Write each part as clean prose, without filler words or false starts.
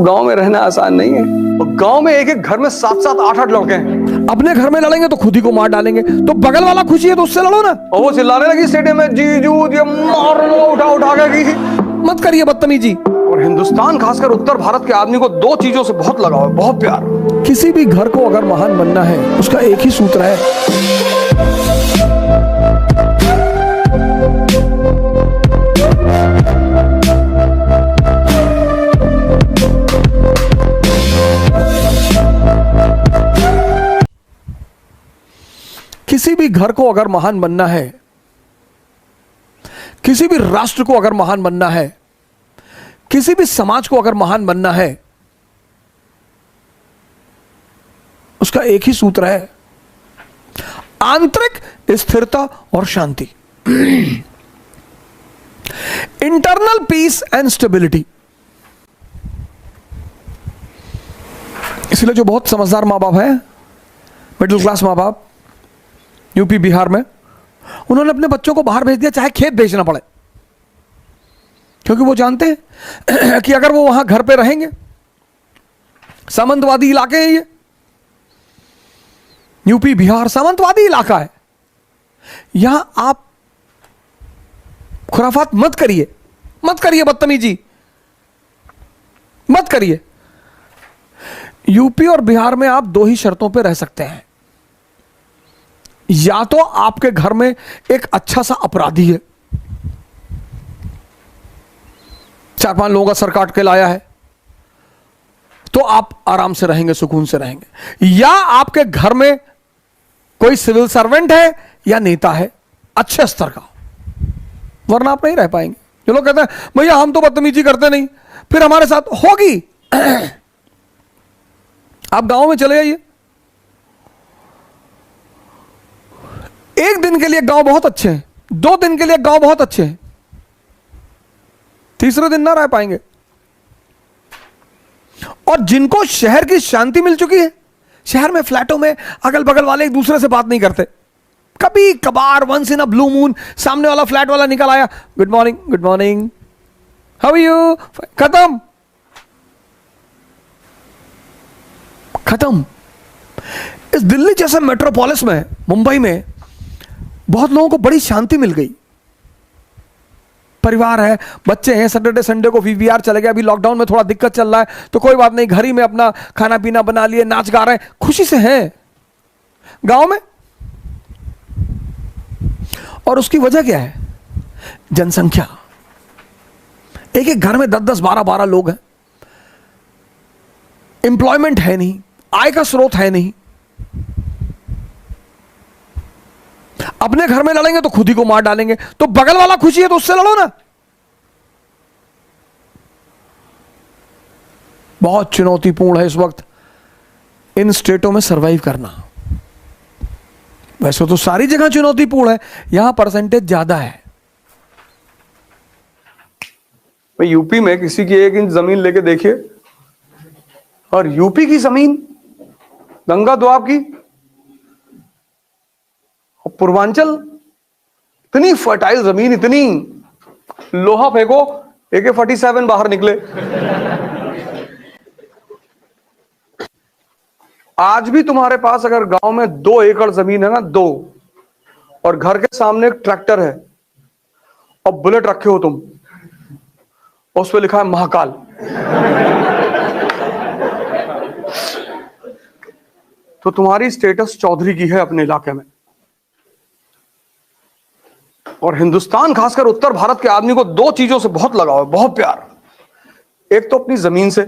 गांव में रहना आसान नहीं है। और गांव में एक एक घर में 7-7 8-8 लड़के हैं। अपने घर में लड़ेंगे तो खुद ही को मार डालेंगे, तो बगल वाला खुशी है तो उससे लड़ो ना। और वो चिल्लाने लगी स्टेडियम में, जीजू ये मार लो, उठा उठा के की। मत करिए बदतमीजी। और हिंदुस्तान खासकर उत्तर भारत के आदमी को दो चीजों से बहुत लगाव है, बहुत प्यार। किसी भी घर को अगर महान बनना है उसका एक ही सूत्र है, किसी भी घर को अगर महान बनना है, किसी भी राष्ट्र को अगर महान बनना है, किसी भी समाज को अगर महान बनना है, उसका एक ही सूत्र है, आंतरिक स्थिरता और शांति। Internal peace and stability. इसलिए जो बहुत समझदार मां बाप हैं, मिडिल क्लास मां बाप यूपी बिहार में, उन्होंने अपने बच्चों को बाहर भेज दिया, चाहे खेत बेचना पड़े, क्योंकि वो जानते हैं कि अगर वो वहां घर पे रहेंगे, सामंतवादी इलाके हैं ये, यूपी बिहार सामंतवादी इलाका है, यहां आप खुराफात मत करिए, मत करिए बदतमीजी, मत करिए। यूपी और बिहार में आप दो ही शर्तों पे रह सकते हैं, या तो आपके घर में एक अच्छा सा अपराधी है, 4-5 लोगों का सर काट के लाया है, तो आप आराम से रहेंगे, सुकून से रहेंगे, या आपके घर में कोई सिविल सर्वेंट है या नेता है अच्छे स्तर का, वरना आप नहीं रह पाएंगे। जो लोग कहते हैं भैया हम तो बदतमीजी करते नहीं, फिर हमारे साथ होगी। आप गांव में चले जाइए, एक दिन के लिए गांव बहुत अच्छे हैं, 2 दिन के लिए गांव बहुत अच्छे हैं, तीसरे दिन ना रह पाएंगे। और जिनको शहर की शांति मिल चुकी है, शहर में फ्लैटों में अगल बगल वाले एक दूसरे से बात नहीं करते, कभी कभार once in a blue moon सामने वाला फ्लैट वाला निकल आया, good morning good morning, how are you, खत्म खत्म। इस दिल्ली जैसे मेट्रोपोलिस में, मुंबई में बहुत लोगों को बड़ी शांति मिल गई। परिवार है, बच्चे हैं, सैटरडे संडे को वीवीआर चले गए, अभी लॉकडाउन में थोड़ा दिक्कत चल रहा है तो कोई बात नहीं, घर ही में अपना खाना पीना बना लिए, नाच गा रहे हैं, खुशी से हैं गांव में। और उसकी वजह क्या है? जनसंख्या। एक एक घर में 10-10 12-12 लोग हैं, एम्प्लॉयमेंट है नहीं, आय का स्रोत है नहीं। अपने घर में लड़ेंगे तो खुद ही को मार डालेंगे, तो बगल वाला खुशी है तो उससे लड़ो ना। बहुत चुनौतीपूर्ण है इस वक्त इन स्टेटों में सरवाइव करना। वैसे तो सारी जगह चुनौतीपूर्ण है, यहां परसेंटेज ज्यादा है। भाई यूपी में किसी की 1 इंच जमीन लेके देखिए, और यूपी की जमीन गंगा दोआब की, और पूर्वांचल इतनी फर्टाइल जमीन, इतनी, लोहा फेंको AK-47 बाहर निकले। आज भी तुम्हारे पास अगर गांव में 2 एकड़ जमीन है ना, 2, और घर के सामने एक ट्रैक्टर है और बुलेट रखे हो तुम, उस पे लिखा है महाकाल, तो तुम्हारी स्टेटस चौधरी की है अपने इलाके में। और हिंदुस्तान खासकर उत्तर भारत के आदमी को 2 चीजों से बहुत लगाव है, बहुत प्यार। एक तो अपनी जमीन से,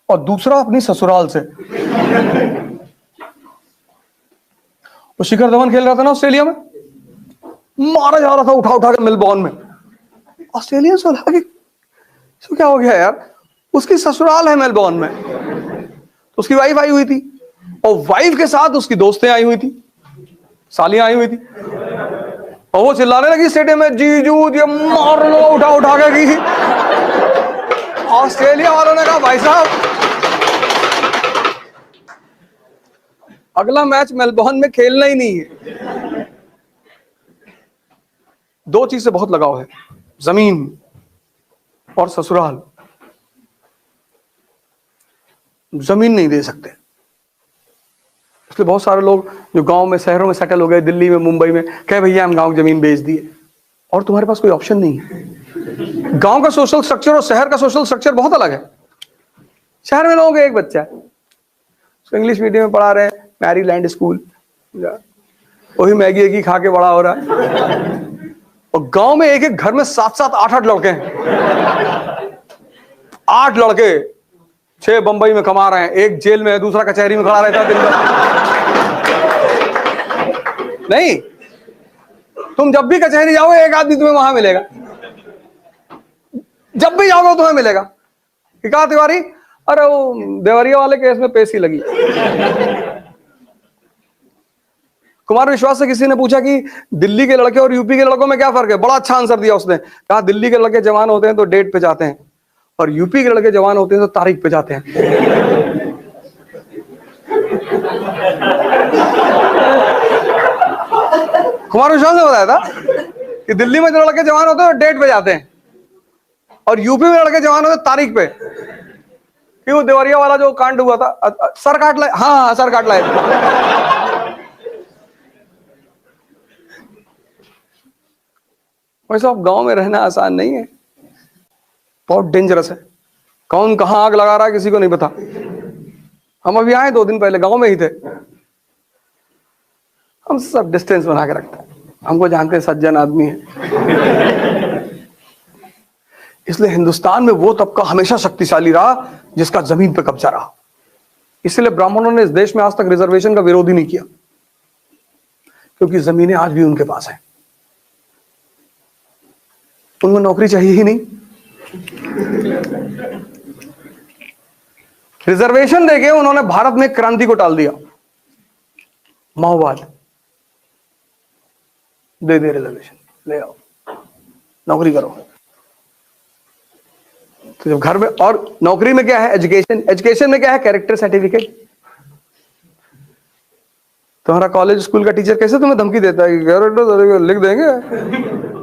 और दूसरा अपनी ससुराल से। वो शिखर धवन खेल रहा था ना ऑस्ट्रेलिया में, मारा जा रहा था उठा उठा के मेलबॉर्न में, ऑस्ट्रेलिया से लगा कि तो क्या हो गया यार, उसकी ससुराल है मेलबॉर्न में, तो उसकी वाइफ आई हुई थी, और वाइफ के साथ उसकी दोस्तें आई हुई थी, सालियां आई हुई थी, और वो चिल्लाने लगी स्टेडियम में, जीजू ये मार लो, उठा उठा के की। ऑस्ट्रेलिया वालों ने कहा भाई साहब अगला मैच मेलबॉर्न में खेलना ही नहीं है। 2 चीज से बहुत लगाव है, जमीन और ससुराल। जमीन नहीं दे सकते। इसलिए बहुत सारे लोग जो गांव में शहरों में सेटल हो गए, दिल्ली में मुंबई में, कहे भैया हम गांव की जमीन बेच दिए, और तुम्हारे पास कोई ऑप्शन नहीं है। गांव का सोशल स्ट्रक्चर और शहर का सोशल स्ट्रक्चर बहुत अलग है। शहर में लोगों का एक बच्चा है, उसको इंग्लिश मीडियम में पढ़ा रहे हैं, मैरीलैंड स्कूल, वही मैगी एगी खा के बड़ा हो रहा है। और गांव में एक एक घर में 7-7, 8-8 लड़के हैं। 8 लड़के, 6 बंबई में कमा रहे हैं, एक जेल में है, दूसरा कचहरी में खड़ा रहता है दिन भर। नहीं, तुम जब भी कचहरी जाओगे एक आदमी तुम्हें वहां मिलेगा, जब भी जाओगे तुम्हें मिलेगा कि कहा तिवारी, अरे वो देवरिया वाले केस में पेशी लगी। कुमार विश्वास से किसी ने पूछा कि दिल्ली के लड़के और यूपी के लड़कों में क्या फर्क है, बड़ा अच्छा आंसर दिया उसने, कहा दिल्ली के लड़के जवान होते हैं तो डेट पे जाते हैं, और यूपी के लड़के जवान होते हैं तो तारीख पे जाते हैं। कुमार विश्वास ने बताया था कि दिल्ली में जो लड़के जवान होते हैं वो डेट पे जाते हैं, और यूपी में लड़के जवान होते हैं तारीख पे। कि वो देवरिया वाला जो कांड हुआ था, सर काट लाए, हाँ सर काट लाए। वैसे अब गांव में रहना आसान नहीं है, बहुत डेंजरस है। कौन कहां आग लगा रहा है किसी को नहीं पता। हम अभी आए 2 दिन पहले, गांव में ही थे। हम सब डिस्टेंस बना के रखते हैं, हमको जानते हैं सज्जन आदमी है। इसलिए हिंदुस्तान में वो तबका हमेशा शक्तिशाली रहा जिसका जमीन पे कब्जा रहा। इसलिए ब्राह्मणों ने इस देश में आज तक रिजर्वेशन का विरोध ही नहीं किया, क्योंकि जमीनें आज भी उनके पास हैं। उनको नौकरी चाहिए ही नहीं। रिजर्वेशन देके उन्होंने भारत में क्रांति को टाल दिया। माओवाद दे दे रिजर्वेशन, ले आओ नौकरी करो। तो जब घर में, और नौकरी में क्या है, एजुकेशन, एजुकेशन में क्या है, कैरेक्टर सर्टिफिकेट। तुम्हारा कॉलेज स्कूल का टीचर कैसे तुम्हें धमकी देता है कि लिख देंगे,